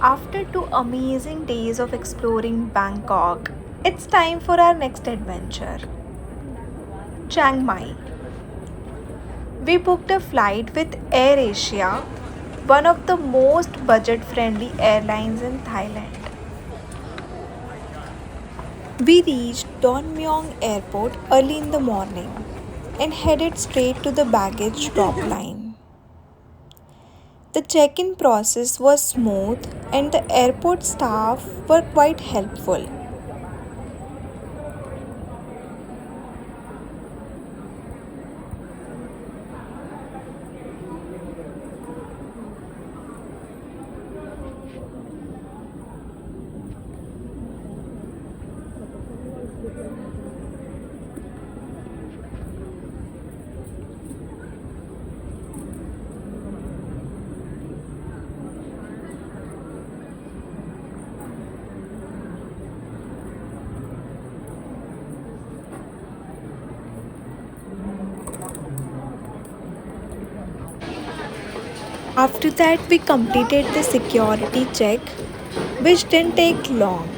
After 2 amazing days of exploring Bangkok, it's time for our next adventure, Chiang Mai. We booked a flight with AirAsia, one of the most budget friendly airlines in Thailand. We reached Don Mueang Airport early in the morning and headed straight to the baggage drop line. The check in process was smooth and the airport staff were quite helpful. After that, we completed the security check, which didn't take long,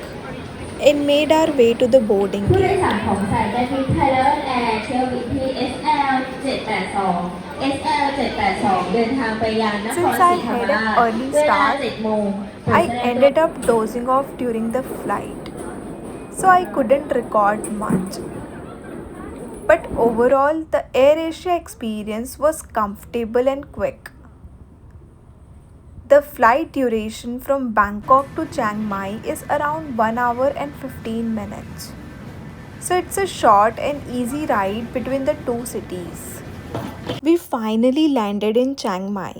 and made our way to the boarding ผู้โดย gate. สารของสายการบินไทยและแอร์เที่ยวบินที่ SL 782 SL 782เดินทางไปยังนคร Since ศ I รีธรรม had รา an ช early เวลา start, 7 โมง I ended up dozing off during the flight, so I couldn't record much. But overall, the AirAsia experience was comfortable and quick. The flight duration from Bangkok to Chiang Mai is around 1 hour and 15 minutes. So it's a short and easy ride between the two cities. We finally landed in Chiang Mai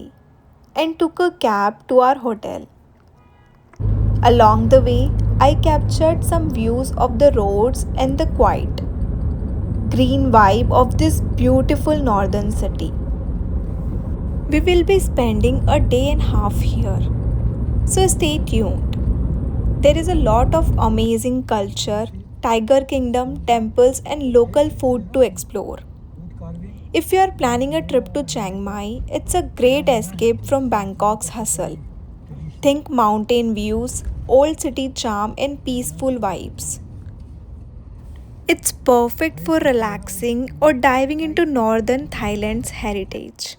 and took a cab to our hotel. Along the way, I captured some views of the roads and the quiet, green vibe of this beautiful northern city. We will be spending a day and a half here, so stay tuned. There is a lot of amazing culture, tiger kingdom, temples, and local food to explore. If you are planning a trip to Chiang Mai, it's a great escape from Bangkok's hustle. Think mountain views, old city charm, and peaceful vibes. It's perfect for relaxing or diving into northern Thailand's heritage.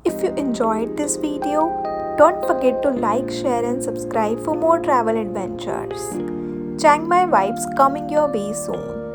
If you enjoyed this video, don't forget to like, share, and subscribe for more travel adventures. Chiang Mai vibes coming your way soon.